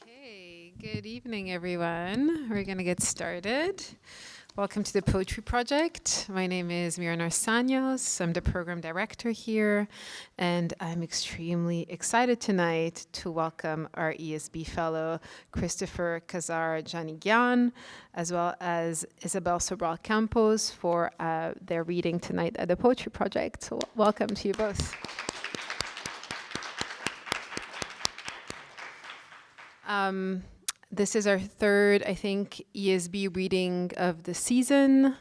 Okay, good evening, everyone. We're going to get started. Welcome to the Poetry Project. My name is Mirene Arsenios. I'm the program director here, and I'm extremely excited tonight to welcome our ESB fellow, Christopher Kazar Janigian, as well as Isabel Sobral Campos for their reading tonight at the Poetry Project. So welcome to you both. This is our third, I think, ESB reading of the season.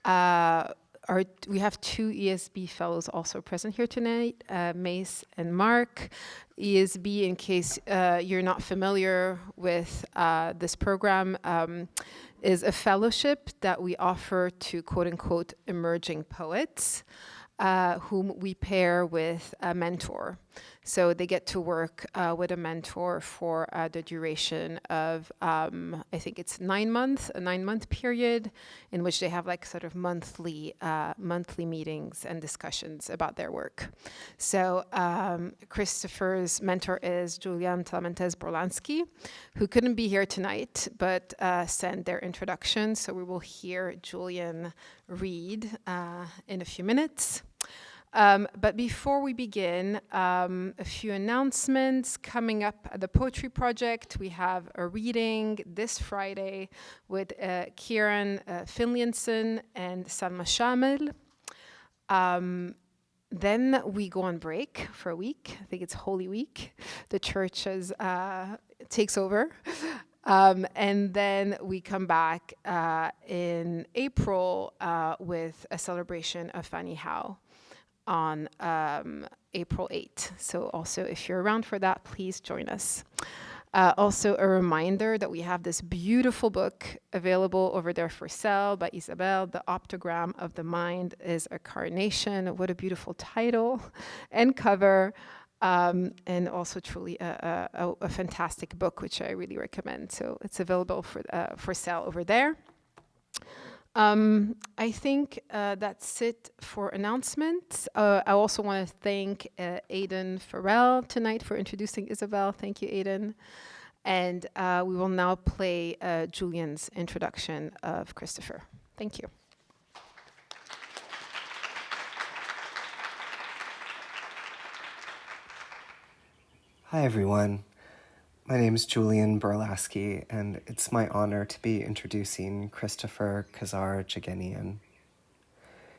We have two ESB fellows also present here tonight, Mace and Mark. ESB, in case you're not familiar with this program, is a fellowship that we offer to quote-unquote emerging poets, whom we pair with a mentor. So they get to work with a mentor for the duration of, I think it's a 9-month period, in which they have like sort of monthly meetings and discussions about their work. So Christopher's mentor is Julian Borlansky, who couldn't be here tonight, but sent their introduction. So we will hear Julian read in a few minutes. But before we begin, a few announcements. Coming up at the Poetry Project, we have a reading this Friday with Kieran Finlinson and Salma Shamil. Then we go on break for a week. I think it's Holy Week. The church takes over. And then we come back in April with a celebration of Fanny Howe on April 8th. So also, if you're around for that, please join us. Also, a reminder that we have this beautiful book available over there for sale by Isabel. The Optogram of the Mind is a Carnation. What a beautiful title and cover. And also truly a fantastic book, which I really recommend. So it's available for sale over there. I think that's it for announcements. I also want to thank Aiden Farrell tonight for introducing Isabel. Thank you, Aiden. And we will now play Julian's introduction of Christopher. Thank you. Hi, everyone. My name is Julian Burlaski, and it's my honor to be introducing Christopher Kazar Jagenian.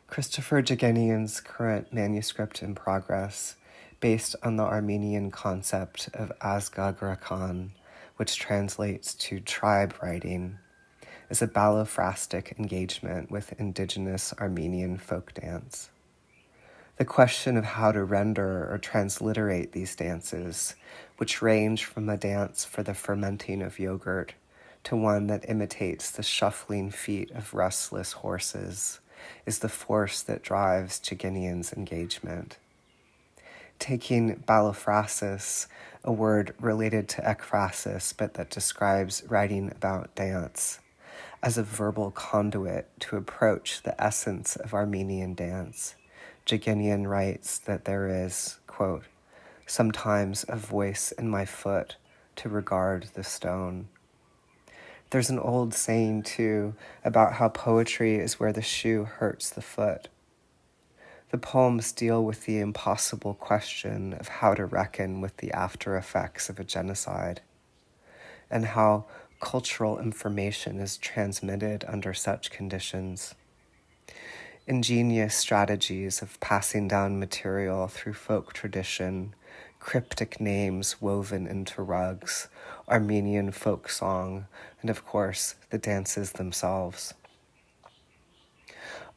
Christopher Jagenian's current manuscript in progress, based on the Armenian concept of Azgagrakan, which translates to tribe writing, is a ballophrastic engagement with indigenous Armenian folk dance. The question of how to render or transliterate these dances, which range from a dance for the fermenting of yogurt to one that imitates the shuffling feet of restless horses, is the force that drives Jagenian's engagement. Taking ballophrasis, a word related to ekphrasis but that describes writing about dance, as a verbal conduit to approach the essence of Armenian dance, Jagenian writes that there is, quote, sometimes a voice in my foot to regard the stone. There's an old saying, too, about how poetry is where the shoe hurts the foot. The poems deal with the impossible question of how to reckon with the after effects of a genocide, and how cultural information is transmitted under such conditions. Ingenious strategies of passing down material through folk tradition, cryptic names woven into rugs, Armenian folk song, and of course, the dances themselves.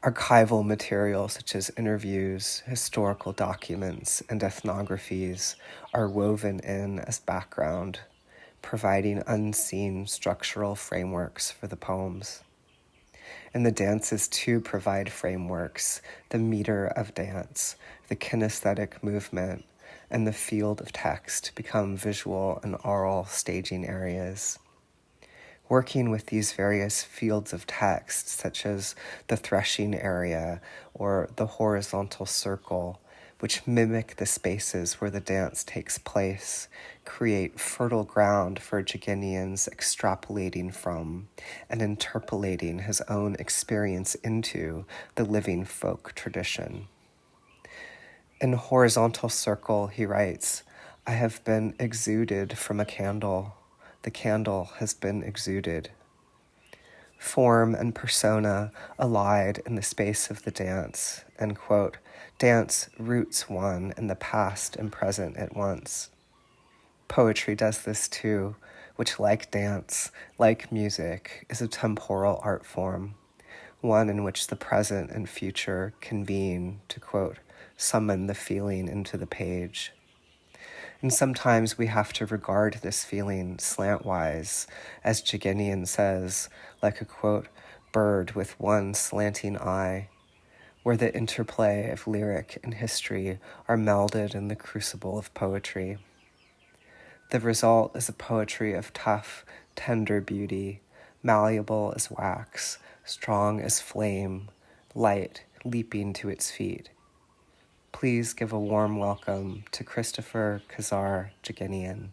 Archival material such as interviews, historical documents, and ethnographies are woven in as background, providing unseen structural frameworks for the poems. And the dances too provide frameworks, the meter of dance, the kinesthetic movement, and the field of text become visual and oral staging areas. Working with these various fields of text, such as the threshing area or the horizontal circle, which mimic the spaces where the dance takes place, create fertile ground for Jagenian's extrapolating from and interpolating his own experience into the living folk tradition. In Horizontal Circle, he writes, "I have been exuded from a candle. The candle has been exuded." Form and persona allied in the space of the dance, and quote, "Dance roots one in the past and present at once." Poetry does this too, which, like dance, like music, is a temporal art form, one in which the present and future convene to, quote, "summon the feeling into the page." And sometimes we have to regard this feeling slantwise, as Jagenian says, like a, quote, "bird with one slanting eye," where the interplay of lyric and history are melded in the crucible of poetry. The result is a poetry of tough, tender beauty, malleable as wax, strong as flame, light leaping to its feet. Please give a warm welcome to Christopher Kazar Janigian.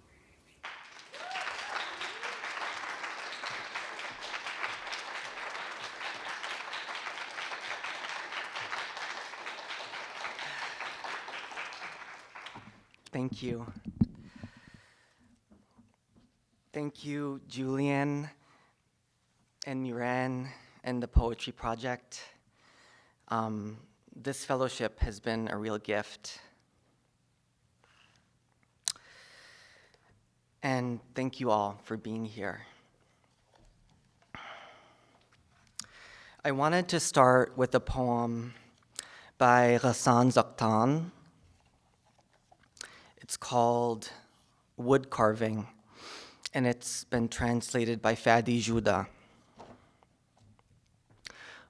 Thank you. Thank you, Julian and Mirene and the Poetry Project. This fellowship has been a real gift. And thank you all for being here. I wanted to start with a poem by Ghassan Zaktan. It's called Wood Carving, and it's been translated by Fadi Juda.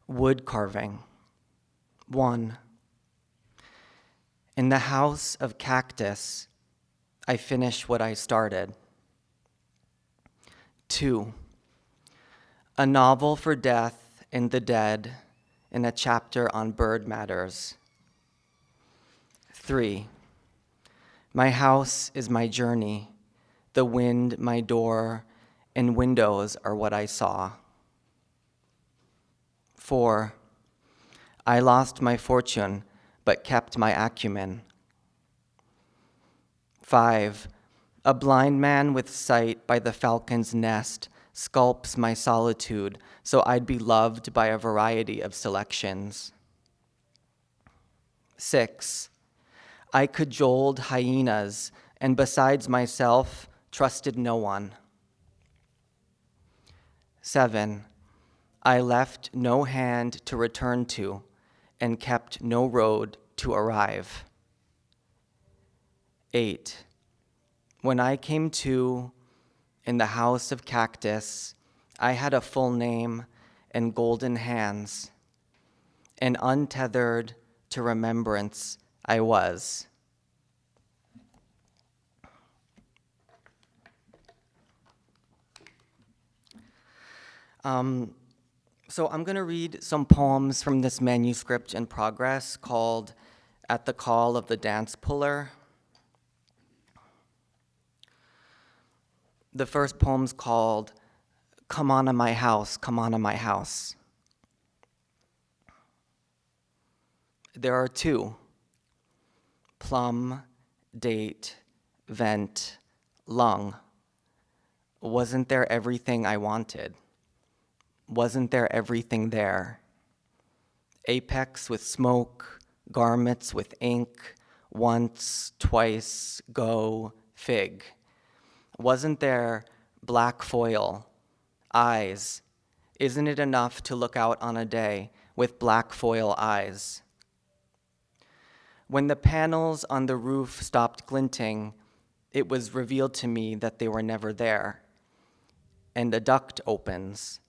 Wood carving. 1. In the house of cactus, I finish what I started. 2. A novel for death and the dead in a chapter on bird matters. 3. My house is my journey, the wind my door, and windows are what I saw. 4. I lost my fortune, but kept my acumen. 5. A blind man with sight by the falcon's nest sculpts my solitude, so I'd be loved by a variety of selections. 6. I cajoled hyenas, and besides myself, trusted no one. 7. I left no hand to return to, and kept no road to arrive. 8. When I came to in the house of cactus, I had a full name and golden hands, and untethered to remembrance I was. So I'm going to read some poems from this manuscript in progress called At the Call of the Dance Puller. The first poem's called Come On to My House, Come On to My House. There are 2, plum, date, vent, lung. Wasn't there everything I wanted? Wasn't there everything there? Apex with smoke, garments with ink, once, twice, go, fig. Wasn't there black foil, eyes? Isn't it enough to look out on a day with black foil eyes? When the panels on the roof stopped glinting, it was revealed to me that they were never there. And a duct opens.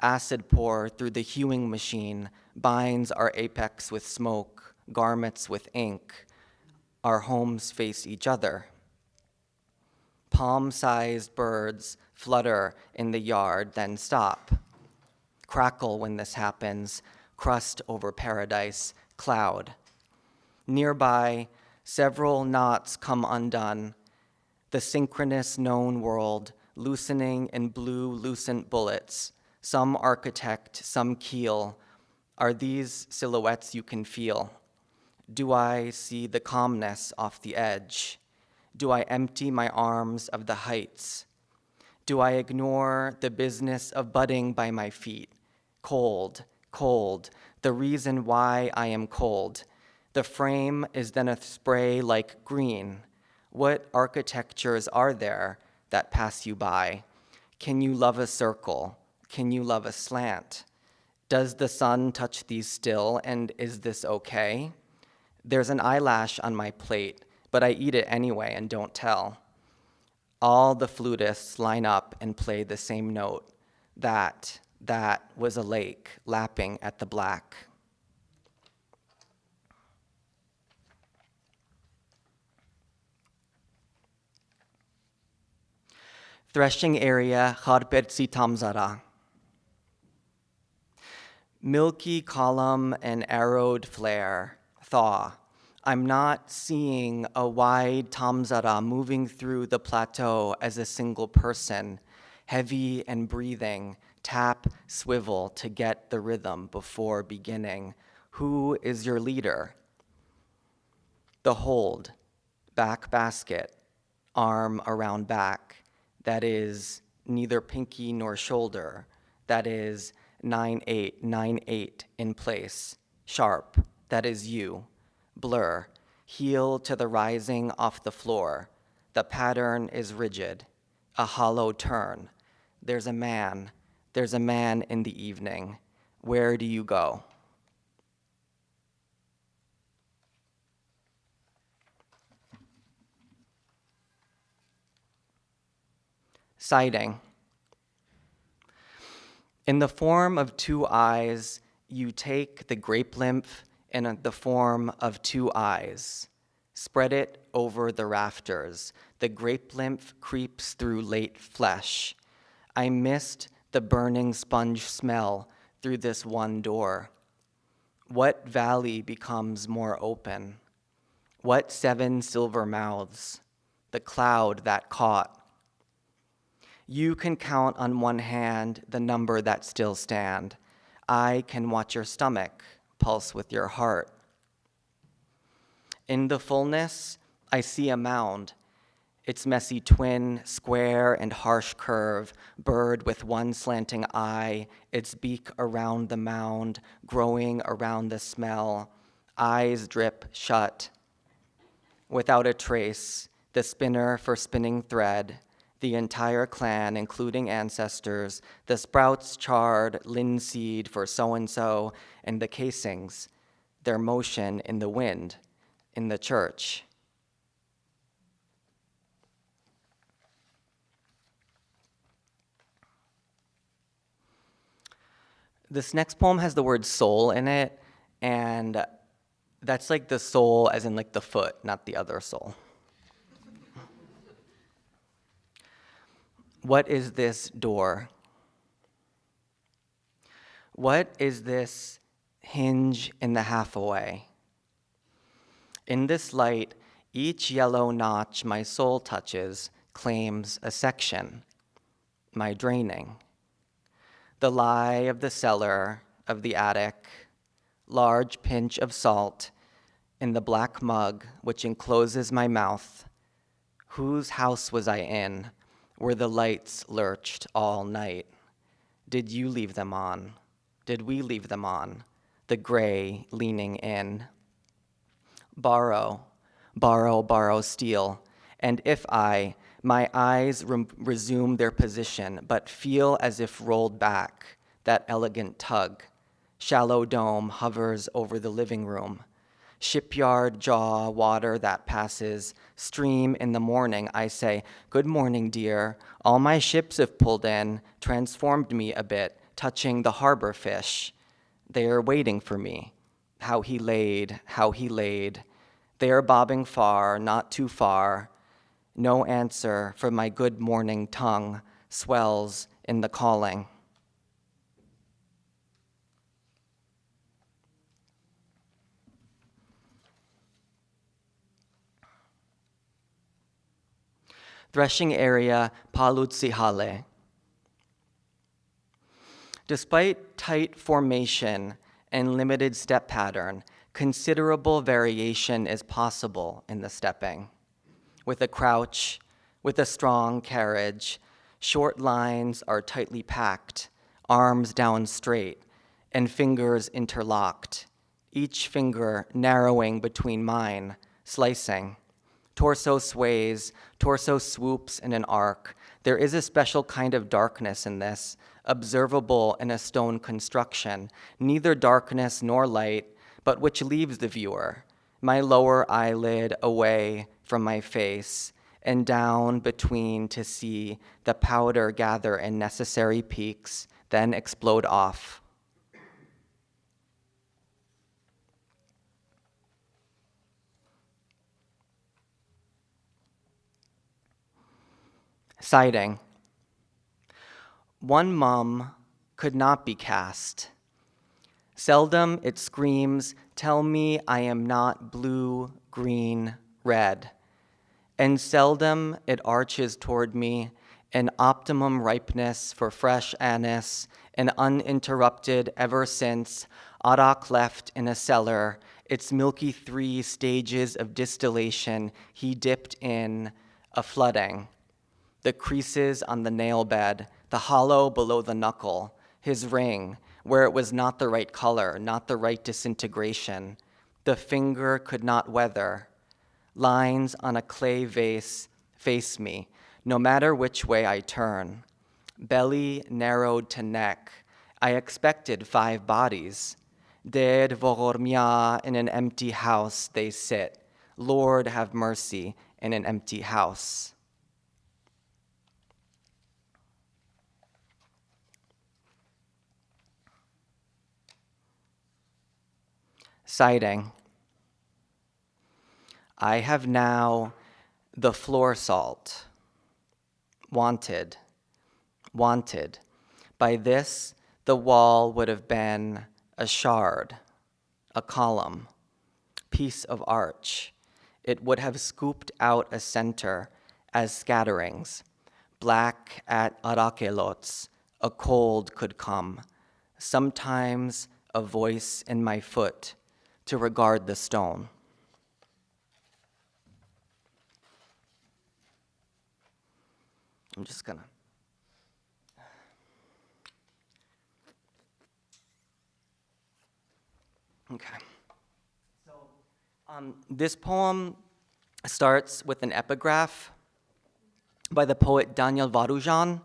Acid pour through the hewing machine binds our apex with smoke, garments with ink. Our homes face each other. Palm-sized birds flutter in the yard, then stop. Crackle when this happens, crust over paradise, cloud. Nearby, several knots come undone, the synchronous known world loosening in blue lucent bullets, some architect, some keel. Are these silhouettes you can feel? Do I see the calmness off the edge? Do I empty my arms of the heights? Do I ignore the business of budding by my feet? Cold, cold, the reason why I am cold. The frame is then a spray like green. What architectures are there that pass you by? Can you love a circle? Can you love a slant? Does the sun touch these still, and is this okay? There's an eyelash on my plate, but I eat it anyway and don't tell. All the flutists line up and play the same note. That was a lake lapping at the black. Threshing area, Harpertsi Tamzara. Milky column and arrowed flare, thaw. I'm not seeing a wide Tamzara moving through the plateau as a single person, heavy and breathing, tap, swivel to get the rhythm before beginning. Who is your leader? The hold, back basket, arm around back, that is neither pinky nor shoulder, that is 9-8, 9-8 in place, sharp, that is you. Blur, heel to the rising off the floor. The pattern is rigid, a hollow turn. There's a man in the evening. Where do you go? Sighting. In the form of two eyes, you take the grape lymph in the form of two eyes. Spread it over the rafters. The grape lymph creeps through late flesh. I missed the burning sponge smell through this one door. What valley becomes more open? What 7 silver mouths? The cloud that caught. You can count on one hand the number that still stand. I can watch your stomach pulse with your heart. In the fullness, I see a mound. Its messy twin, square and harsh curve, bird with one slanting eye, its beak around the mound, growing around the smell. Eyes drip shut. Without a trace, the spinner for spinning thread, the entire clan, including ancestors, the sprouts charred, linseed for so-and-so, and the casings, their motion in the wind, in the church. This next poem has the word soul in it, and that's like the soul as in like the foot, not the other soul. What is this door? What is this hinge in the half-away? In this light, each yellow notch my soul touches claims a section, my draining. The lie of the cellar, of the attic, large pinch of salt in the black mug which encloses my mouth. Whose house was I in, where the lights lurched all night? Did you leave them on? Did we leave them on? The gray leaning in. Borrow, borrow, borrow, steal. And if my eyes resume their position, but feel as if rolled back, that elegant tug. Shallow dome hovers over the living room. Shipyard jaw, water that passes. Stream in the morning, I say, good morning, dear. All my ships have pulled in, transformed me a bit, touching the harbor fish. They are waiting for me. How he laid, how he laid. They are bobbing far, not too far. No answer for my good morning tongue swells in the calling. Threshing area Palutsihale. Despite tight formation and limited step pattern, considerable variation is possible in the stepping. With a crouch, with a strong carriage, short lines are tightly packed, arms down straight, and fingers interlocked, each finger narrowing between mine, slicing. Torso sways, torso swoops in an arc. There is a special kind of darkness in this, observable in a stone construction, neither darkness nor light, but which leaves the viewer, my lower eyelid away from my face, and down between to see the powder gather in necessary peaks, then explode off. Siding. One mum could not be cast. Seldom it screams, tell me I am not blue, green, red. And seldom it arches toward me an optimum ripeness for fresh anise, and uninterrupted ever since Arak left in a cellar, its milky 3 stages of distillation he dipped in a flooding. The creases on the nail bed, the hollow below the knuckle, his ring, where it was not the right color, not the right disintegration. The finger could not weather. Lines on a clay vase face me, no matter which way I turn. Belly narrowed to neck. I expected 5 bodies. Dead Vorormia in an empty house they sit. Lord have mercy in an empty house. Siding. I have now the floor salt. Wanted. Wanted. By this, the wall would have been a shard, a column, piece of arch. It would have scooped out a center as scatterings. Black at arakelots, a cold could come. Sometimes a voice in my foot to regard the stone. I'm just gonna. Okay. So this poem starts with an epigraph by the poet Daniel Varujan.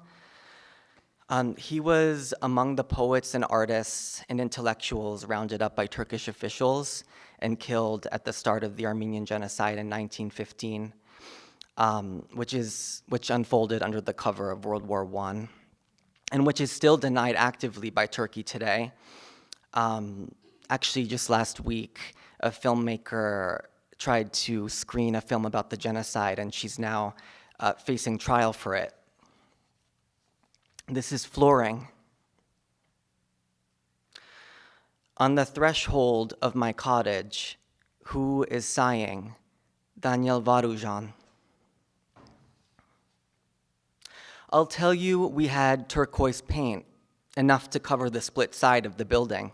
He was among the poets and artists and intellectuals rounded up by Turkish officials and killed at the start of the Armenian genocide in 1915, which unfolded under the cover of World War I, and which is still denied actively by Turkey today. Actually, just last week, a filmmaker tried to screen a film about the genocide, and she's now facing trial for it. This is flooring. On the threshold of my cottage, who is sighing? Daniel Varujan. I'll tell you, we had turquoise paint, enough to cover the split side of the building.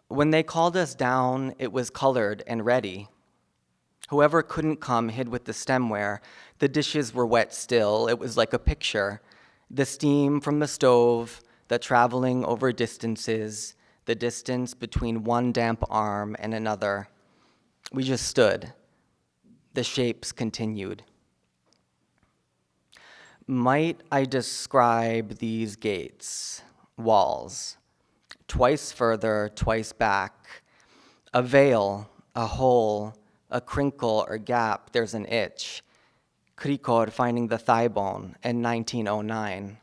When they called us down, it was colored and ready. Whoever couldn't come hid with the stemware. The dishes were wet still. It was like a picture. The steam from the stove, the traveling over distances, the distance between one damp arm and another. We just stood. The shapes continued. Might I describe these gates, walls, twice further, twice back, a veil, a hole, a crinkle or gap, there's an itch. Krikor finding the thigh bone in 1909.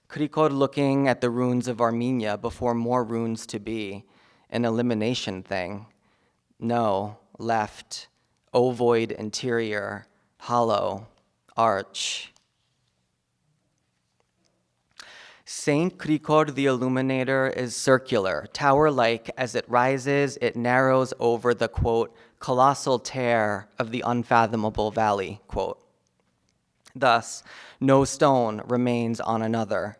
Krikor looking at the ruins of Armenia before more ruins to be, an elimination thing. No, left, ovoid interior, hollow, arch. Saint Krikor the Illuminator is circular, tower-like. As it rises, it narrows over the, quote, colossal tear of the unfathomable valley, quote. Thus, no stone remains on another.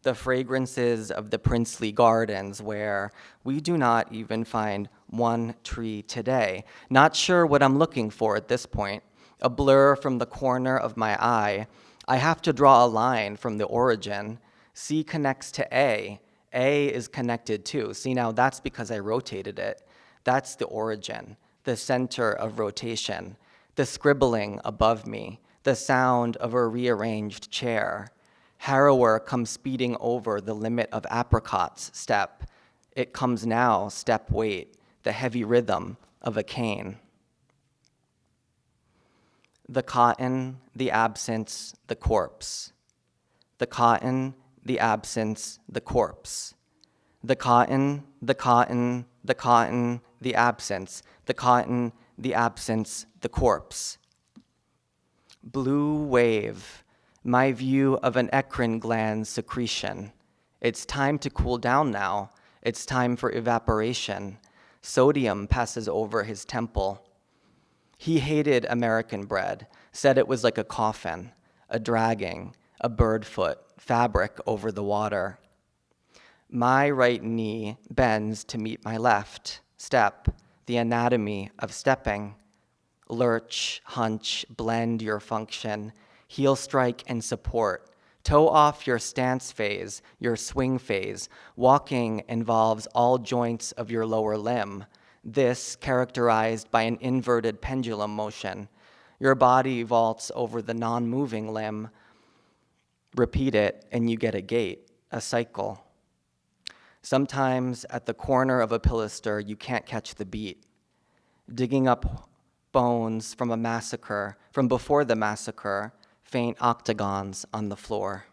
The fragrances of the princely gardens where we do not even find one tree today. Not sure what I'm looking for at this point. A blur from the corner of my eye. I have to draw a line from the origin. C connects to A. A is connected too. See, now that's because I rotated it. That's the origin, the center of rotation, the scribbling above me, the sound of a rearranged chair. Harrower comes speeding over the limit of apricots, step. It comes now, step wait, the heavy rhythm of a cane. The cotton, the absence, the corpse. The cotton, the absence, the corpse. The cotton, the cotton, the cotton, the absence, the cotton, the absence, the corpse. Blue wave, my view of an eccrine gland secretion. It's time to cool down now. It's time for evaporation. Sodium passes over his temple. He hated American bread, said it was like a coffin, a dragging, a bird foot, fabric over the water. My right knee bends to meet my left. Step, the anatomy of stepping. Lurch, hunch, blend your function. Heel strike and support. Toe off your stance phase, your swing phase. Walking involves all joints of your lower limb. This characterized by an inverted pendulum motion. Your body vaults over the non-moving limb. Repeat it and you get a gait, a cycle. Sometimes at the corner of a pilaster, you can't catch the beat. Digging up bones from a massacre, from before the massacre, faint octagons on the floor.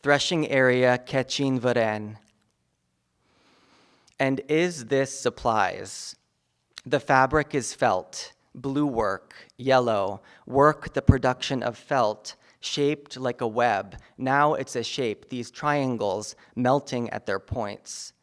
Threshing area, catching varen. And is this supplies? The fabric is felt, blue work, yellow, work the production of felt, shaped like a web. Now it's a shape, these triangles melting at their points.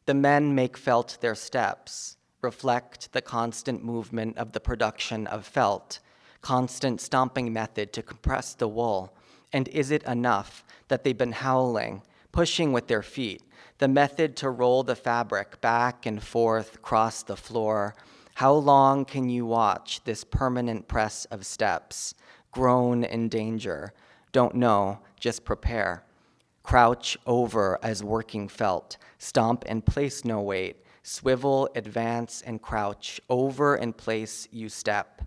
The men make felt their steps, reflect the constant movement of the production of felt, constant stomping method to compress the wool. And is it enough that they've been howling, pushing with their feet, the method to roll the fabric back and forth across the floor? How long can you watch this permanent press of steps? Groan in danger. Don't know, just prepare. Crouch over as working felt. Stomp and place no weight. Swivel, advance, and crouch. Over and place you step.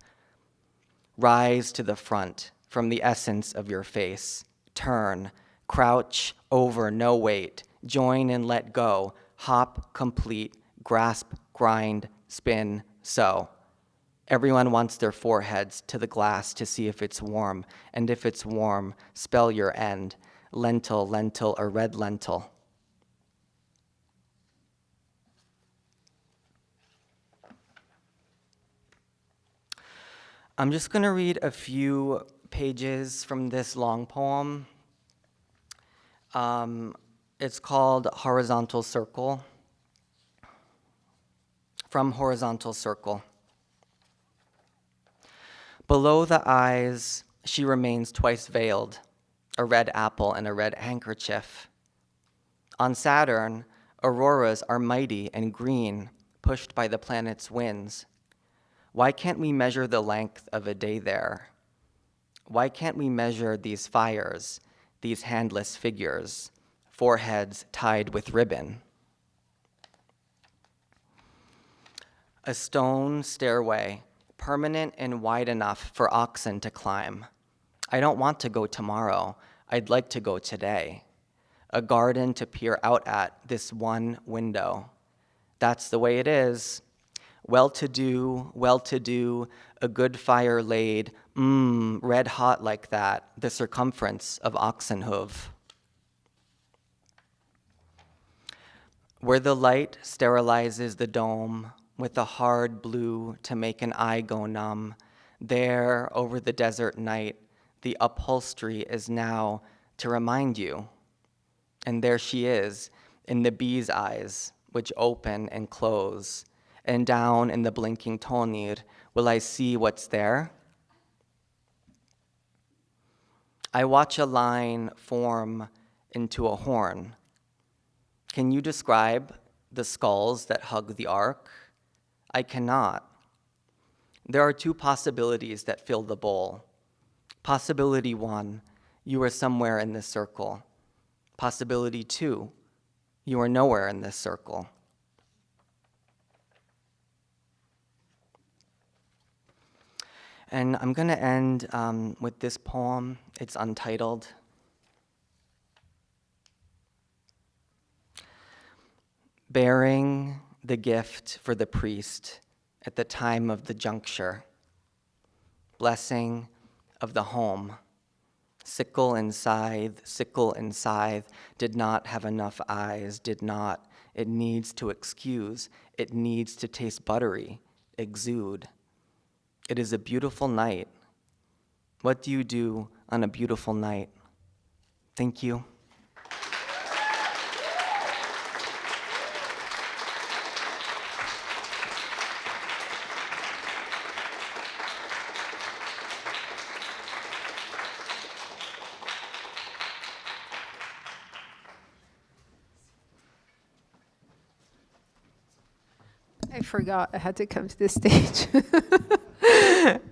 Rise to the front from the essence of your face. Turn. Crouch, over, no weight. Join and let go. Hop, complete. Grasp, grind, spin, sew. Everyone wants their foreheads to the glass to see if it's warm, and if it's warm, spell your end. Lentil, lentil, or red lentil. I'm just going to read a few pages from this long poem. It's called Horizontal Circle. From Horizontal Circle. Below the eyes, she remains twice veiled, a red apple and a red handkerchief. On Saturn, auroras are mighty and green, pushed by the planet's winds. Why can't we measure the length of a day there? Why can't we measure these fires, these handless figures, foreheads tied with ribbon? A stone stairway, permanent and wide enough for oxen to climb. I don't want to go tomorrow. I'd like to go today. A garden to peer out at, this one window. That's the way it is. Well-to-do, a good fire laid, red hot like that, the circumference of oxen hoof. Where the light sterilizes the dome with a hard blue to make an eye go numb, there over the desert night, the upholstery is now to remind you. And there she is, in the bee's eyes, which open and close, and down in the blinking tonir, will I see what's there? I watch a line form into a horn. Can you describe the skulls that hug the arc? I cannot. There are two possibilities that fill the bowl. Possibility one, you are somewhere in this circle. Possibility two, you are nowhere in this circle. And I'm going to end with this poem. It's untitled. Bearing the gift for the priest at the time of the juncture. Blessing of the home. Sickle and scythe, did not have enough eyes, did not. It needs to excuse. It needs to taste buttery, exude. It is a beautiful night. What do you do on a beautiful night? Thank you. I forgot I had to come to the stage.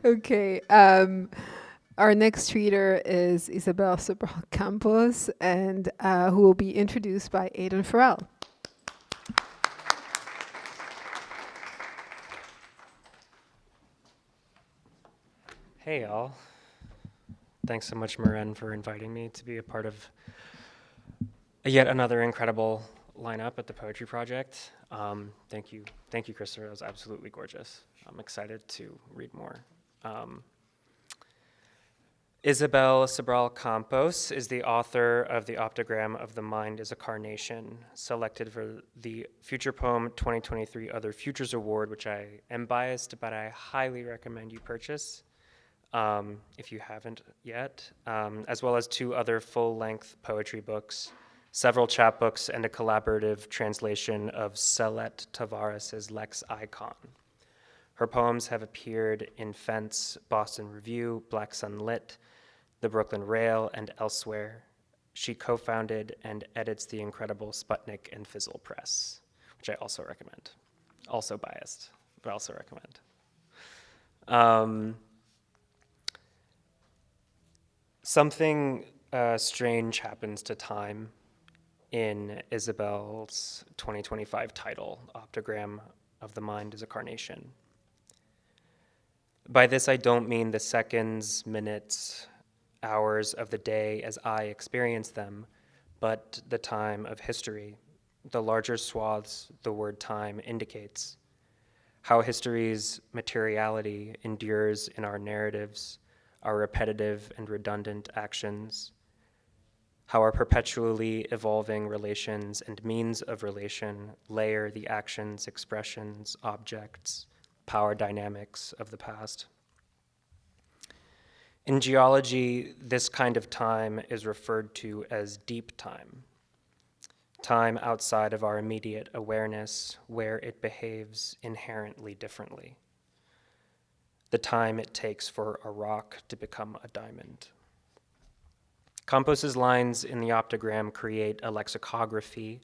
Okay. Our next reader is Isabel Sobral Campos, and who will be introduced by Aiden Farrell. Hey, y'all. Thanks so much, Mirene, for inviting me to be a part of yet another incredible lineup at the Poetry Project. Thank you, Christopher. That was absolutely gorgeous. I'm excited to read more. Isabel Sobral Campos is the author of The Optogram of the Mind is a Carnation, selected for the Future Poem 2023 Other Futures Award, which I am biased, but I highly recommend you purchase if you haven't yet, as well as 2 other full-length poetry books, several chapbooks, and a collaborative translation of Celeste Tavares's Lex Icon. Her poems have appeared in Fence, Boston Review, Black Sun Lit, the Brooklyn Rail, and elsewhere. She co-founded and edits the incredible Sputnik and Fizzle Press, which I also recommend. Also biased, but also recommend. Something strange happens to time in Isabel's 2025 title, Optogram of the Mind is a Carnation. By this, I don't mean the seconds, minutes, hours of the day as I experience them, but the time of history, the larger swaths the word time indicates, how history's materiality endures in our narratives, our repetitive and redundant actions, how our perpetually evolving relations and means of relation layer the actions, expressions, objects, power dynamics of the past. In geology, this kind of time is referred to as deep time, time outside of our immediate awareness, where it behaves inherently differently, the time it takes for a rock to become a diamond. Campos's lines in the optogram create a lexicography,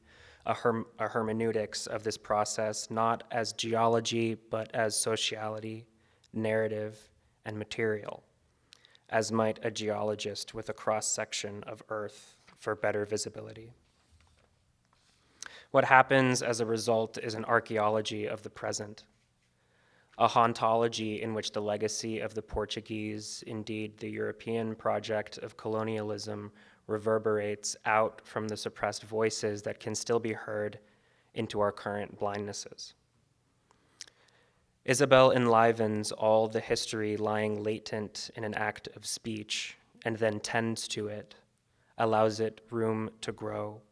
a hermeneutics of this process, not as geology, but as sociality, narrative, and material, as might a geologist with a cross-section of Earth for better visibility. What happens as a result is an archaeology of the present, a hauntology in which the legacy of the Portuguese, indeed the European project of colonialism, reverberates out from the suppressed voices that can still be heard into our current blindnesses. Isabel enlivens all the history lying latent in an act of speech and then tends to it, allows it room to grow,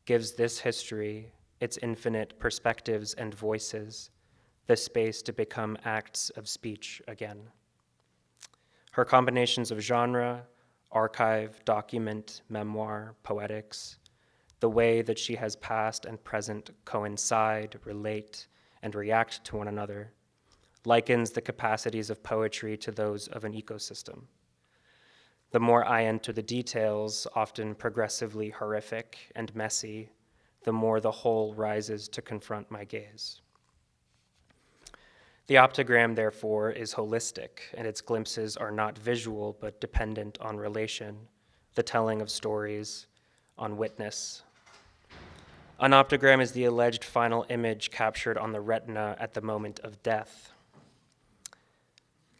gives this history, its infinite perspectives and voices, the space to become acts of speech again. Her combinations of genre, archive, document, memoir, poetics, the way that she has past and present coincide, relate, and react to one another, likens the capacities of poetry to those of an ecosystem. The more I enter the details, often progressively horrific and messy, the more the whole rises to confront my gaze. The optogram, therefore, is holistic, and its glimpses are not visual, but dependent on relation, the telling of stories, on witness. An optogram is the alleged final image captured on the retina at the moment of death.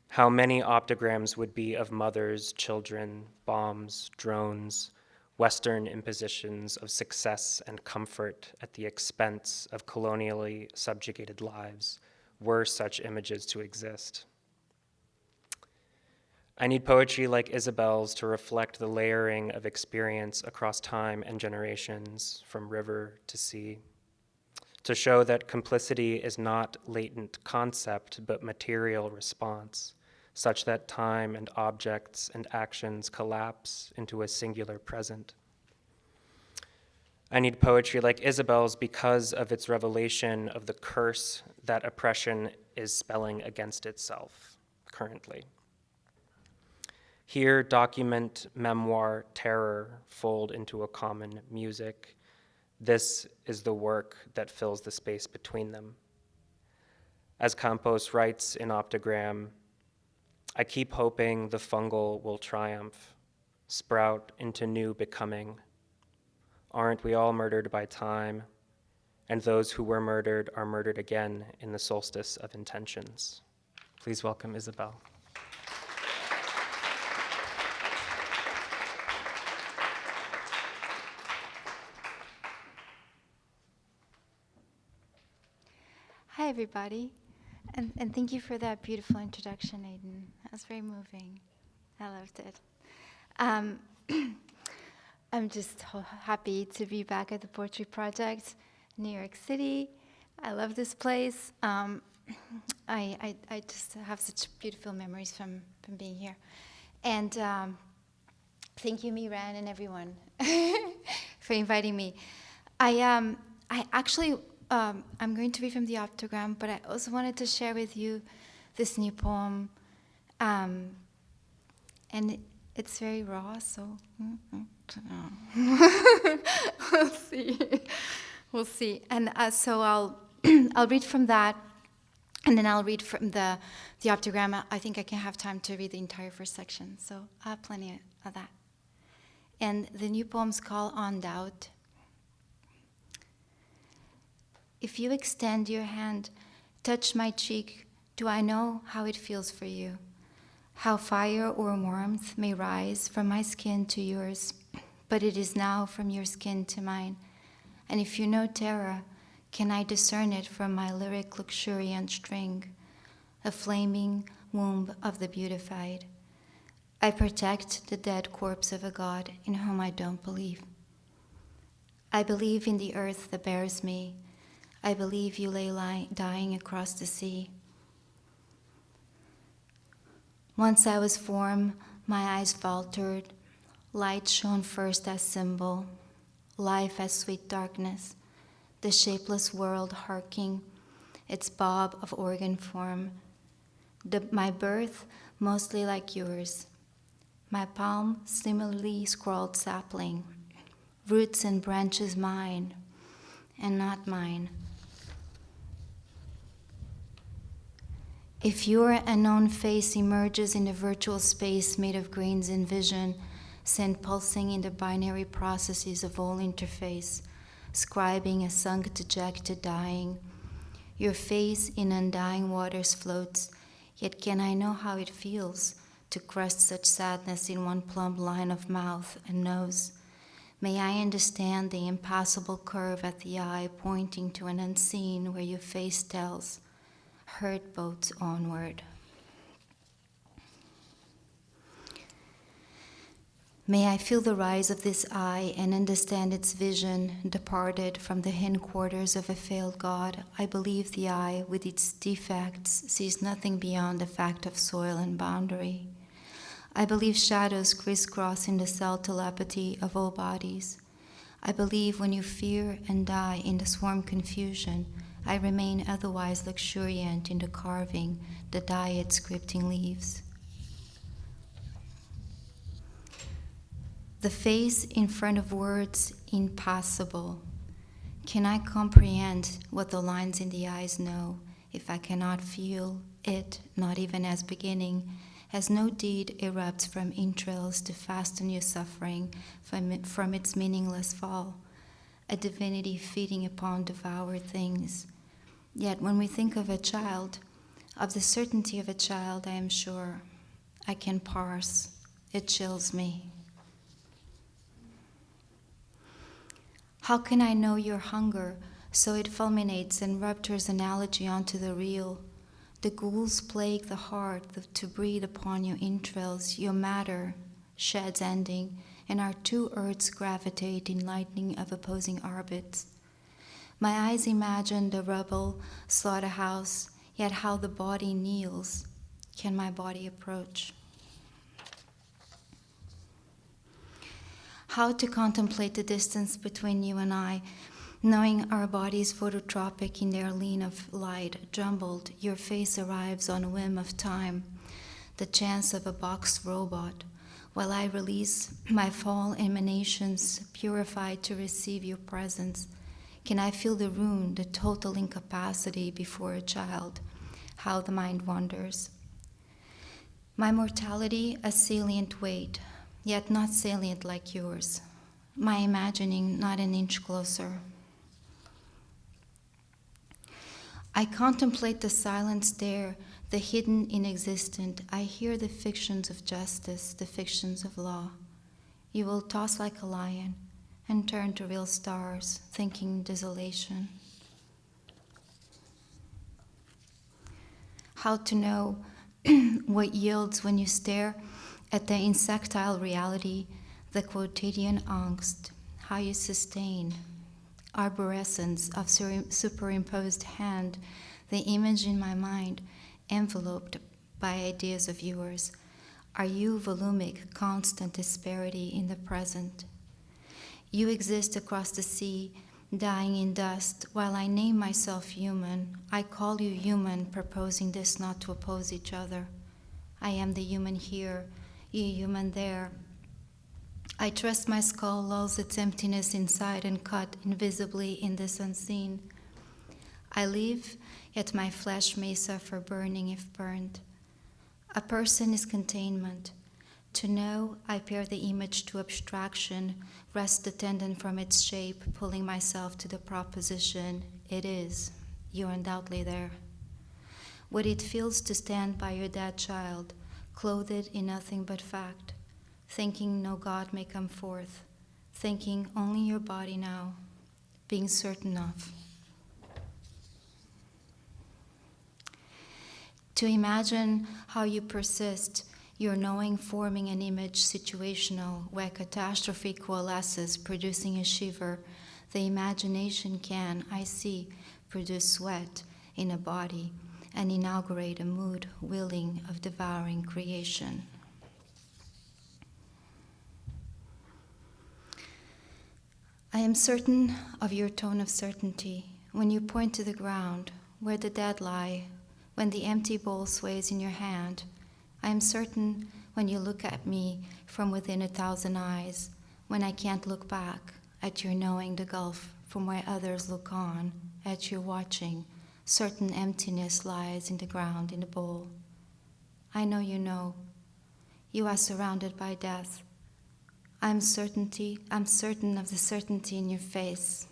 How many optograms would be of mothers, children, bombs, drones, Western impositions of success and comfort at the expense of colonially subjugated lives, were such images to exist? I need poetry like Isabel's to reflect the layering of experience across time and generations, from river to sea, to show that complicity is not latent concept, but material response, such that time and objects and actions collapse into a singular present. I need poetry like Isabel's because of its revelation of the curse that oppression is spelling against itself currently. Here, document, memoir, terror fold into a common music. This is the work that fills the space between them. As Campos writes in Optogram, I keep hoping the fungal will triumph, sprout into new becoming. Aren't we all murdered by time? And those who were murdered are murdered again in the solstice of intentions. Please welcome Isabel. Hi, everybody. And thank you for that beautiful introduction, Aiden. That was very moving. I loved it. I'm just happy to be back at the Poetry Project, New York City. I love this place. I just have such beautiful memories from being here. And thank you, Mirene, and everyone for inviting me. I actually, I'm going to read from the Optogram, but I also wanted to share with you this new poem. And it's very raw, so we'll see. We'll see. And so I'll read from that, and then I'll read from the Optogram. I think I can have time to read the entire first section, so I have plenty of that. And the new poem's called On Doubt. If you extend your hand, touch my cheek, do I know how it feels for you? How fire or warmth may rise from my skin to yours, but it is now from your skin to mine. And if you know terror, can I discern it from my lyric luxuriant string, a flaming womb of the beautified? I protect the dead corpse of a God in whom I don't believe. I believe in the earth that bears me. I believe you lay dying across the sea. Once I was formed, my eyes faltered. Light shone first as symbol, life as sweet darkness, the shapeless world harking, its bob of organ form. My birth mostly like yours. My palm similarly scrawled sapling, roots and branches mine, and not mine. If your unknown face emerges in the virtual space made of grains in vision, sent pulsing in the binary processes of all interface, scribing a sunk dejected dying, your face in undying waters floats, yet can I know how it feels to crust such sadness in one plump line of mouth and nose? May I understand the impassable curve at the eye pointing to an unseen where your face tells, hurt boats onward. May I feel the rise of this eye and understand its vision, departed from the hindquarters of a failed God. I believe the eye, with its defects, sees nothing beyond the fact of soil and boundary. I believe shadows crisscross in the cell telepathy of all bodies. I believe when you fear and die in the swarm confusion, I remain otherwise luxuriant in the carving the diet scripting leaves. The face in front of words impassable. Can I comprehend what the lines in the eyes know if I cannot feel it, not even as beginning, as no deed erupts from entrails to fasten your suffering from its meaningless fall, a divinity feeding upon devoured things. Yet when we think of a child, of the certainty of a child, I am sure I can parse. It chills me. How can I know your hunger, so it fulminates and ruptures analogy onto the real? The ghouls plague the heart to breathe upon your entrails, your matter sheds ending, and our two earths gravitate in lightning of opposing orbits. My eyes imagine the rubble slaughterhouse, yet how the body kneels. Can my body approach? How to contemplate the distance between you and I, knowing our bodies phototropic in their lean of light, jumbled, your face arrives on a whim of time, the chance of a boxed robot, while I release my fall emanations, purified to receive your presence. Can I feel the ruin, the total incapacity before a child, how the mind wanders? My mortality, a salient weight, yet not salient like yours. My imagining, not an inch closer. I contemplate the silent stare, the hidden inexistent. I hear the fictions of justice, the fictions of law. You will toss like a lion and turn to real stars, thinking desolation. How to know what yields when you stare at the insectile reality, the quotidian angst, how you sustain arborescence of superimposed hand, the image in my mind enveloped by ideas of yours. Are you volumic, constant disparity in the present? You exist across the sea, dying in dust, while I name myself human. I call you human, proposing this not to oppose each other. I am the human here, you human there. I trust my skull lulls its emptiness inside and cut invisibly in this unseen. I live, yet my flesh may suffer burning if burned. A person is containment. To know, I pair the image to abstraction, wrest the tendon from its shape, pulling myself to the proposition, it is. You're undoubtedly there. What it feels to stand by your dead child, clothed in nothing but fact, thinking no God may come forth, thinking only your body now, being certain of. To imagine how you persist, your knowing forming an image situational where catastrophe coalesces, producing a shiver, the imagination can, I see, produce sweat in a body and inaugurate a mood willing of devouring creation. I am certain of your tone of certainty when you point to the ground where the dead lie, when the empty bowl sways in your hand. I am certain when you look at me from within 1,000 eyes, when I can't look back at your knowing the gulf from where others look on, at your watching, certain emptiness lies in the ground in the bowl. I know you know. You are surrounded by death. I'm certain of the certainty in your face.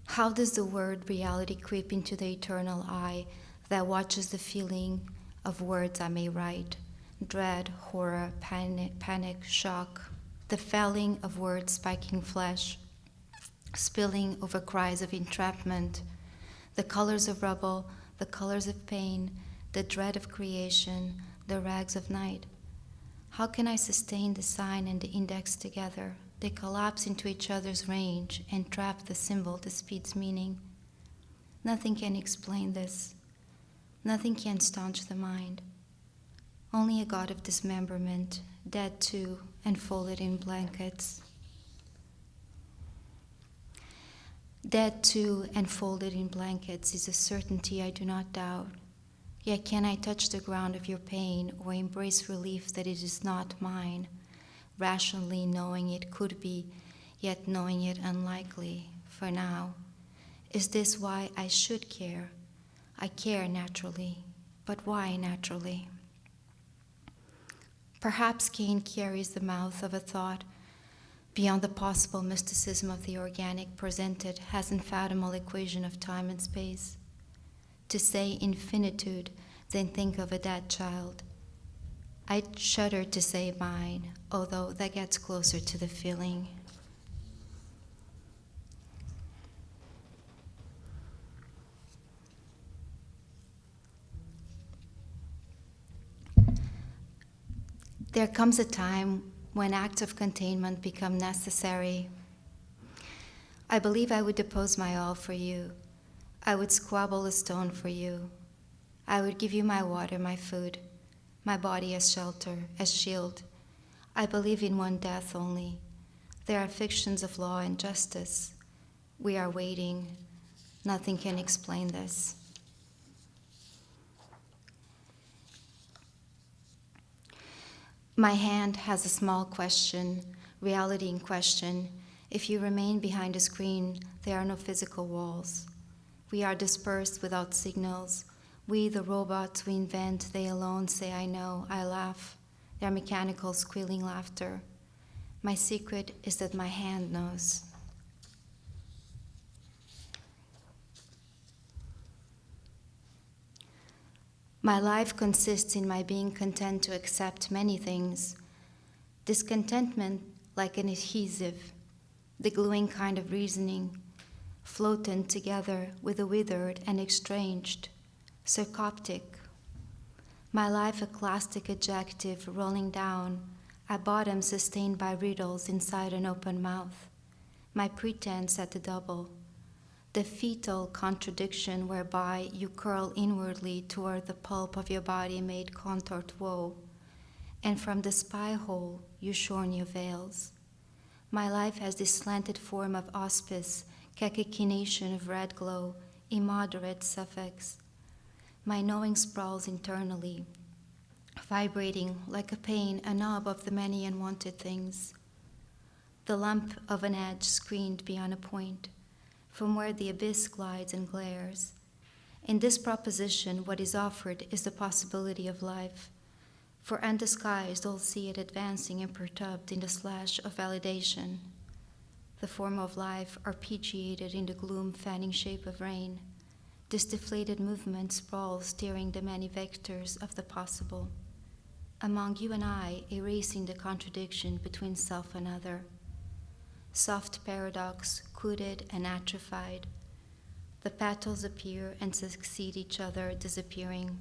How does the word reality creep into the eternal eye that watches the feeling of words I may write? Dread, horror, panic, shock, the felling of words spiking flesh, spilling over cries of entrapment, the colors of rubble, the colors of pain, the dread of creation, the rags of night. How can I sustain the sign and the index together? They collapse into each other's range and trap the symbol that speeds meaning. Nothing can explain this. Nothing can staunch the mind. only a god of dismemberment, dead too, and folded in blankets. Dead too and folded in blankets is a certainty I do not doubt. Yet can I touch the ground of your pain or embrace relief that it is not mine, rationally knowing it could be, yet knowing it unlikely for now? Is this why I should care? I care naturally, but why naturally? Perhaps Cain carries the mouth of a thought beyond the possible mysticism of the organic presented as unfathomable equation of time and space. To say infinitude, then think of a dead child. I shudder to say mine, although that gets closer to the feeling. There comes a time when acts of containment become necessary. I believe I would depose my all for you. I would squabble a stone for you. I would give you my water, my food, my body as shelter, as shield. I believe in one death only. There are fictions of law and justice. We are waiting. Nothing can explain this. My hand has a small question, reality in question. If you remain behind a screen, there are no physical walls. We are dispersed without signals. We, the robots we invent, they alone say, I know, I laugh. Their mechanical squealing laughter. My secret is that my hand knows. My life consists in my being content to accept many things. Discontentment, like an adhesive, the gluing kind of reasoning, floating together with the withered and estranged, sarcoptic. My life a clastic adjective rolling down, at bottom sustained by riddles inside an open mouth. My pretense at the double. The fetal contradiction whereby you curl inwardly toward the pulp of your body made contort woe, and from the spy hole you shorn your veils. My life has this slanted form of auspice, cachinnation of red glow, immoderate suffix. My knowing sprawls internally, vibrating like a pain, a knob of the many unwanted things. The lump of an edge screened beyond a point, from where the abyss glides and glares. In this proposition, what is offered is the possibility of life. For undisguised, all see it advancing and perturbed in the slash of validation. The form of life arpeggiated in the gloom fanning shape of rain. This deflated movement sprawls, steering the many vectors of the possible. Among you and I, erasing the contradiction between self and other. Soft paradox, coated and atrophied. The petals appear and succeed each other, disappearing.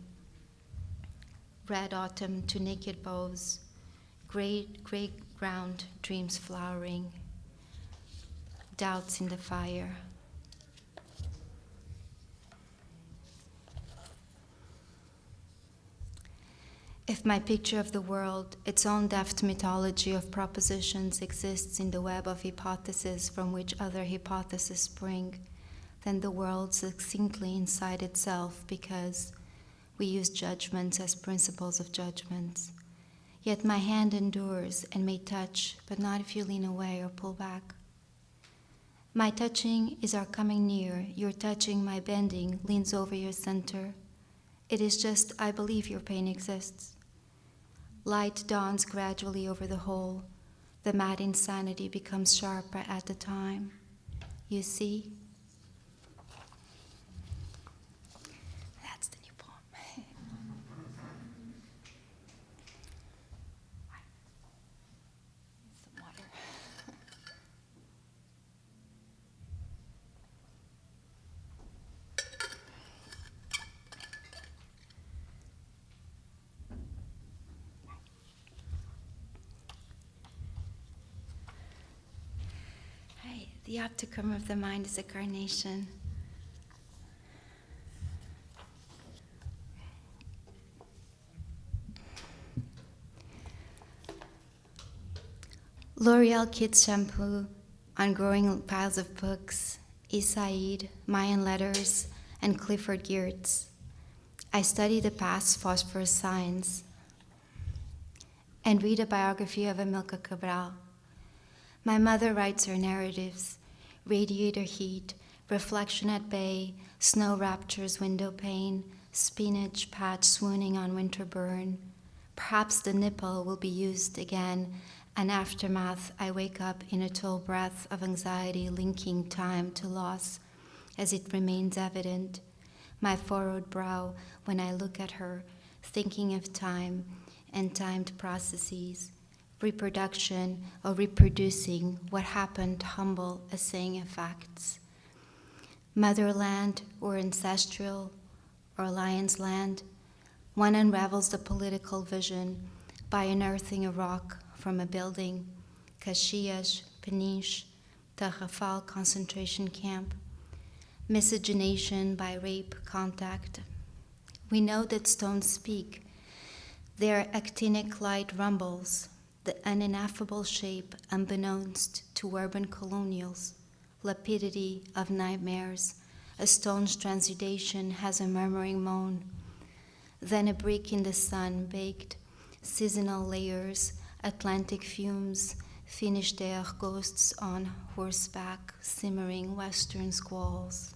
Red autumn to naked boughs, gray ground dreams flowering, doubts in the fire. If my picture of the world, its own deft mythology of propositions, exists in the web of hypotheses from which other hypotheses spring, then the world succinctly inside itself, because we use judgments as principles of judgments. Yet my hand endures and may touch, but not if you lean away or pull back. My touching is our coming near. Your touching, my bending, leans over your center. It is just, I believe your pain exists. Light dawns gradually over the whole. The mad insanity becomes sharper at the time. You see? That's the new poem. Some water. The opticum of the mind is a carnation. L'Oreal Kids Shampoo on growing piles of books, Isaid, Mayan letters, and Clifford Geertz. I study the past phosphorus signs and read a biography of Amilcar Cabral. My mother writes her narratives, radiator heat, reflection at bay, snow raptures window pane, spinach patch swooning on winter burn. Perhaps the nipple will be used again, an aftermath. I wake up in a tall breath of anxiety linking time to loss as it remains evident. My furrowed brow when I look at her, thinking of time and timed processes, reproduction or reproducing what happened, humble as saying of facts. Motherland or ancestral or lion's land, one unravels the political vision by unearthing a rock from a building, Caxias, Peniche, Tarrafal concentration camp, miscegenation by rape contact. We know that stones speak. Their actinic light rumbles, the unineffable shape unbeknownst to urban colonials, lapidity of nightmares. A stone's transudation has a murmuring moan. Then a brick in the sun baked, seasonal layers, Atlantic fumes, finished air ghosts on horseback, simmering western squalls.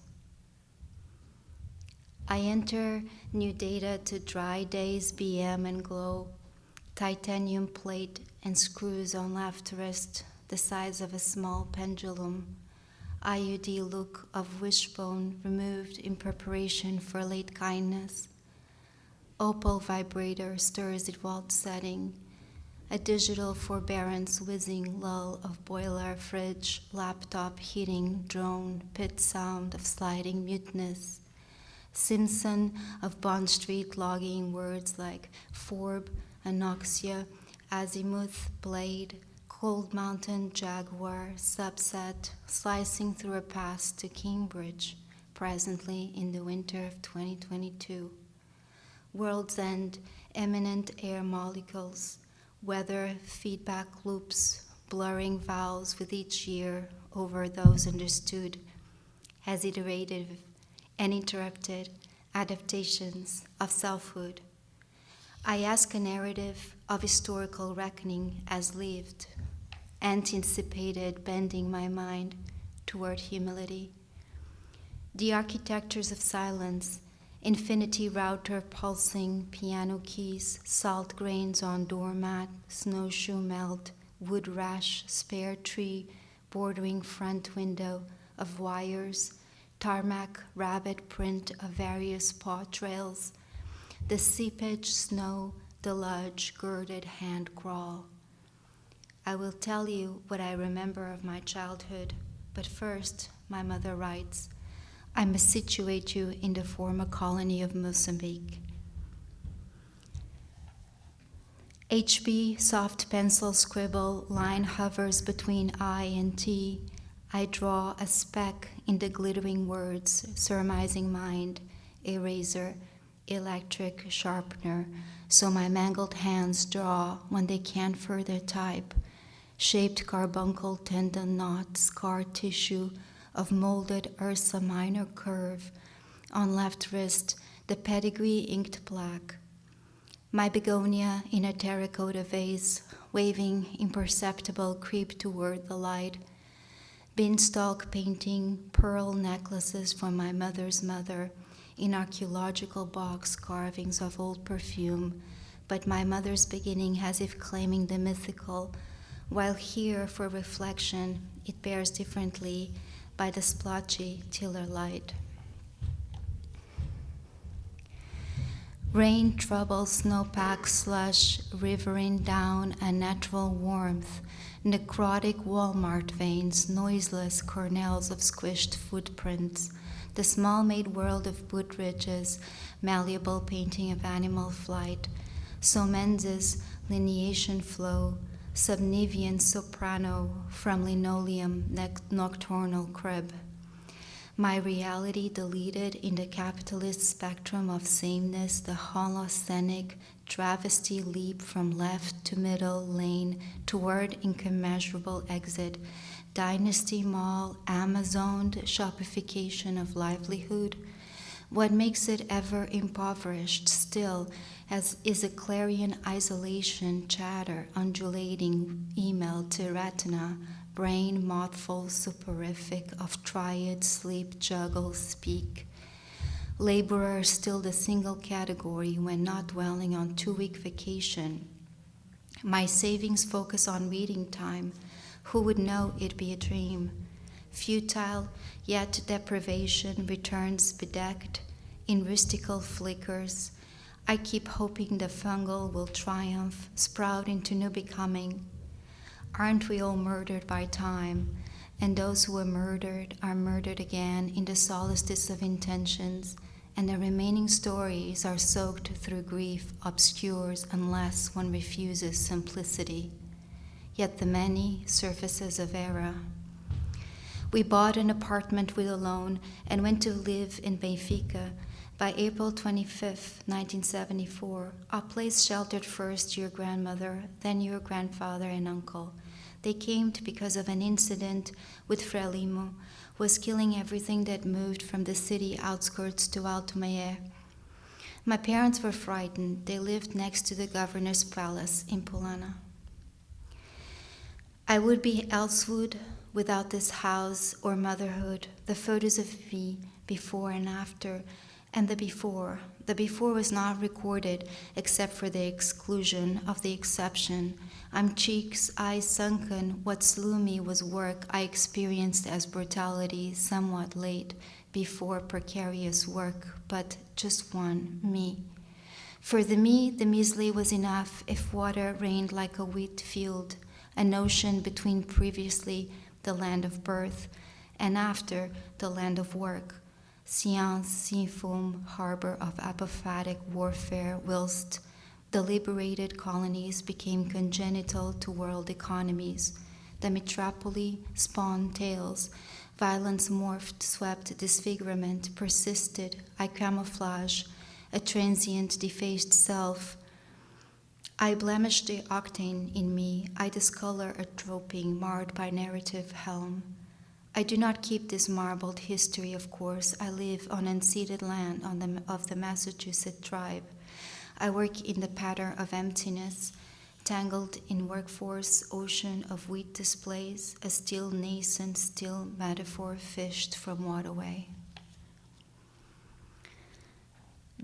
I enter new data to dry days, BM and glow, titanium plate and screws on left wrist, the size of a small pendulum, IUD look of wishbone removed in preparation for late kindness. Opal vibrator stirs it while setting, a digital forbearance whizzing lull of boiler, fridge, laptop heating, drone, pit sound of sliding muteness. Simpson of Bond Street logging words like forb, anoxia, azimuth, blade, Cold Mountain, Jaguar, subset, slicing through a pass to Cambridge, presently in the winter of 2022. World's End, eminent air molecules, weather feedback loops, blurring vowels with each year over those understood, as iterative and interrupted adaptations of selfhood. I ask a narrative of historical reckoning as lived, anticipated, bending my mind toward humility. The architectures of silence, infinity router pulsing, piano keys, salt grains on doormat, snowshoe melt, wood rash, spare tree, bordering front window of wires, tarmac, rabbit print of various paw trails, the seepage, snow, the lodge, girded hand crawl. I will tell you what I remember of my childhood, but first, my mother writes, I must situate you in the former colony of Mozambique. HB, soft pencil scribble, line hovers between I and T. I draw a speck in the glittering words, surmising mind, eraser, electric sharpener, so my mangled hands draw when they can't further type, shaped carbuncle tendon knot, scar tissue of molded Ursa Minor curve, on left wrist, the pedigree inked black. My begonia in a terracotta vase, waving imperceptible creep toward the light, beanstalk painting, pearl necklaces from my mother's mother, in archaeological box carvings of old perfume, but my mother's beginning as if claiming the mythical, while here for reflection it bears differently by the splotchy tiller light. Rain, trouble, snowpack, slush, rivering down a natural warmth, necrotic Walmart veins, noiseless cornels of squished footprints, the small-made world of boot ridges, malleable painting of animal flight, Somenz's lineation flow, subnivean soprano from linoleum nocturnal crib. My reality deleted in the capitalist spectrum of sameness, the holocenic travesty leap from left to middle lane toward incommensurable exit, dynasty mall, Amazoned shopification of livelihood. What makes it ever impoverished still is a clarion isolation chatter, undulating email to retina, brain mothful soporific of triad, sleep, juggle, speak. Laborer still the single category when not dwelling on 2-week vacation. My savings focus on reading time. Who would know it'd be a dream? Futile, yet deprivation returns bedecked in rustical flickers. I keep hoping the fungal will triumph, sprout into new becoming. Aren't we all murdered by time? And those who are murdered again in the solstice of intentions, and the remaining stories are soaked through grief, obscures unless one refuses simplicity. Yet the many surfaces of era. We bought an apartment with a loan and went to live in Benfica. By April 25th, 1974, our place sheltered first your grandmother, then your grandfather and uncle. They came because of an incident with Frelimo, who was killing everything that moved from the city outskirts to Alto Maier. My parents were frightened. They lived next to the governor's palace in Pulana. I would be elsewhere without this house or motherhood, the photos of me before and after, and the before. The before was not recorded except for the exclusion of the exception. I'm cheeks, eyes sunken. What slew me was work I experienced as brutality, somewhat late, before precarious work, but just one, me. For the me, the measly was enough if water rained like a wheat field, an ocean between previously the land of birth and after the land of work. Science, Sinfum, harbor of apophatic warfare, whilst the liberated colonies became congenital to world economies. The metropole spawned tales. Violence morphed, swept, disfigurement persisted. I camouflage, a transient, defaced self. I blemish the octane in me. I discolor a dropping, marred by narrative helm. I do not keep this marbled history, of course. I live on unceded land of the Massachusetts tribe. I work in the pattern of emptiness, tangled in workforce, ocean of wheat displays, a still nascent, still metaphor fished from what away.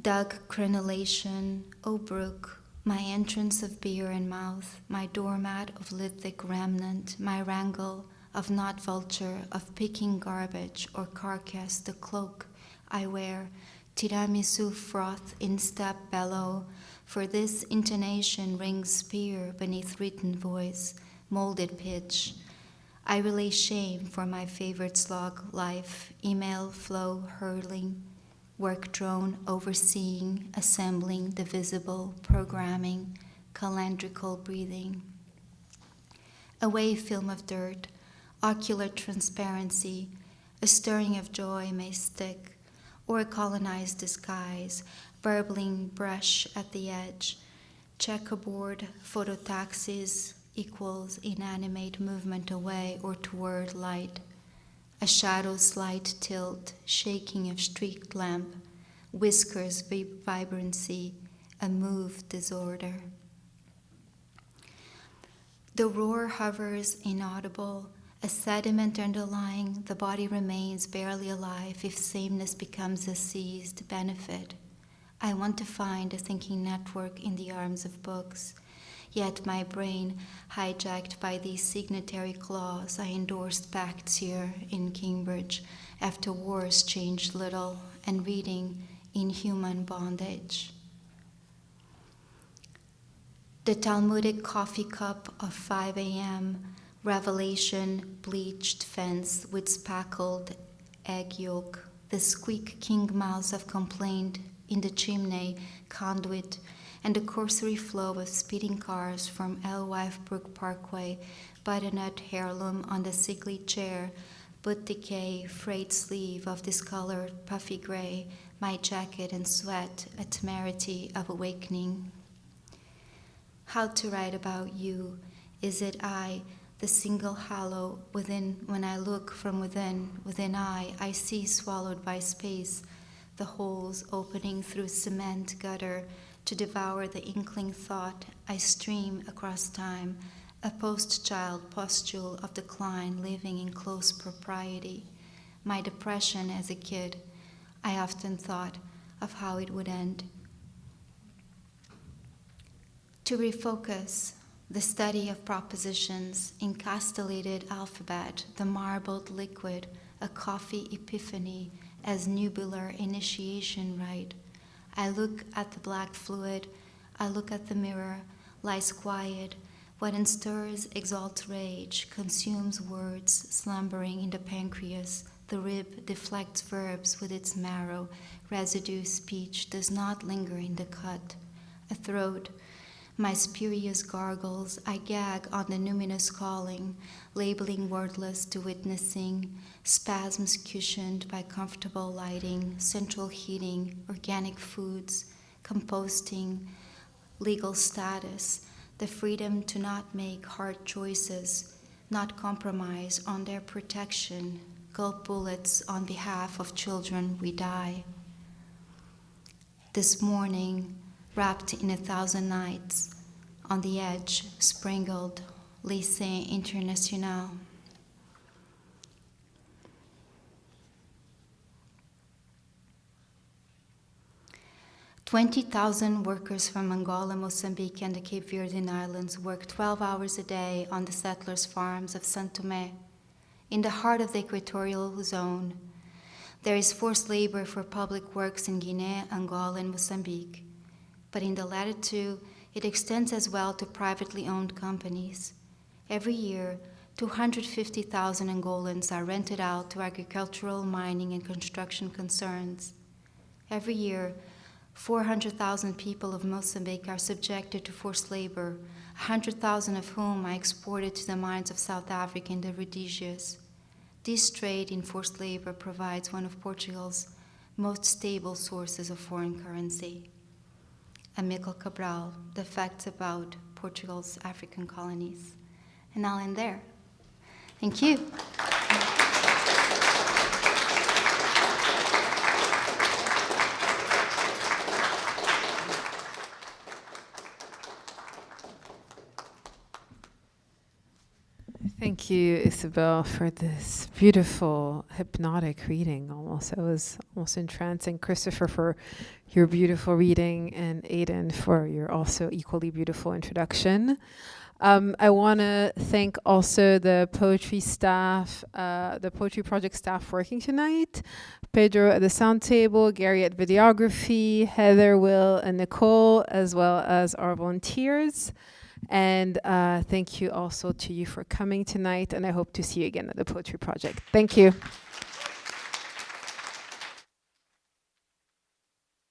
Dug crenellation, O brook, my entrance of beer and mouth, my doormat of lithic remnant, my wrangle of not vulture, of picking garbage or carcass, the cloak I wear, tiramisu froth in step bellow, for this intonation rings spear beneath written voice, molded pitch. I relay shame for my favorite slog life, email flow hurling, work drone overseeing, assembling the visible, programming, calendrical breathing. A wave film of dirt, ocular transparency, a stirring of joy may stick, or a colonized disguise, burbling brush at the edge, checkerboard, phototaxis equals inanimate movement away or toward light, a shadow slight tilt, shaking of street lamp, whiskers vibrancy, a move disorder. The roar hovers inaudible, a sediment underlying, the body remains barely alive if sameness becomes a seized benefit. I want to find a thinking network in the arms of books, yet my brain, hijacked by these signatory claws, I endorsed pacts here in Cambridge after wars changed little and reading inhuman bondage. The Talmudic coffee cup of 5 a.m., revelation, bleached fence with spackled egg yolk, the squeak king mouse of complaint in the chimney conduit, and the cursory flow of speeding cars from Alewife Brook Parkway, butternut heirloom on the sickly chair, but decay, frayed sleeve of discolored, puffy gray, my jacket and sweat, a temerity of awakening. How to write about you? Is it I, the single hollow within? When I look from within I see swallowed by space, the holes opening through cement gutter to devour the inkling thought. I stream across time, a post-child pustule of decline living in close propriety. My depression as a kid, I often thought of how it would end. To refocus, the study of propositions, encastellated alphabet, the marbled liquid, a coffee epiphany as nubular initiation rite. I look at the black fluid, I look at the mirror, lies quiet. What instirs exalts rage, consumes words, slumbering in the pancreas. The rib deflects verbs with its marrow. Residue speech does not linger in the cut. A throat, my spurious gargles, I gag on the numinous calling, labeling wordless to witnessing, spasms cushioned by comfortable lighting, central heating, organic foods, composting, legal status, the freedom to not make hard choices, not compromise on their protection, gulp bullets on behalf of children we die. This morning, wrapped in 1,000 nights, on the edge, sprinkled, Lycée International. 20,000 workers from Angola, Mozambique, and the Cape Verdean Islands work 12 hours a day on the settlers' farms of São Tomé, in the heart of the equatorial zone. There is forced labor for public works in Guinea, Angola, and Mozambique. But in the latter two, it extends as well to privately owned companies. Every year, 250,000 Angolans are rented out to agricultural, mining, and construction concerns. Every year, 400,000 people of Mozambique are subjected to forced labor, 100,000 of whom are exported to the mines of South Africa and the Rhodesias. This trade in forced labor provides one of Portugal's most stable sources of foreign currency. Amílcar Cabral, The Facts About Portugal's African Colonies. And I'll end there. Thank you. Thank you, Isabel, for this beautiful, hypnotic reading. Almost, I was almost entrancing. Christopher, for your beautiful reading, and Aiden for your also equally beautiful introduction. I want to thank also the poetry staff, the Poetry Project staff working tonight. Pedro at the sound table, Gary at videography, Heather, Will, and Nicole, as well as our volunteers. And thank you also to you for coming tonight, and I hope to see you again at the Poetry Project. Thank you.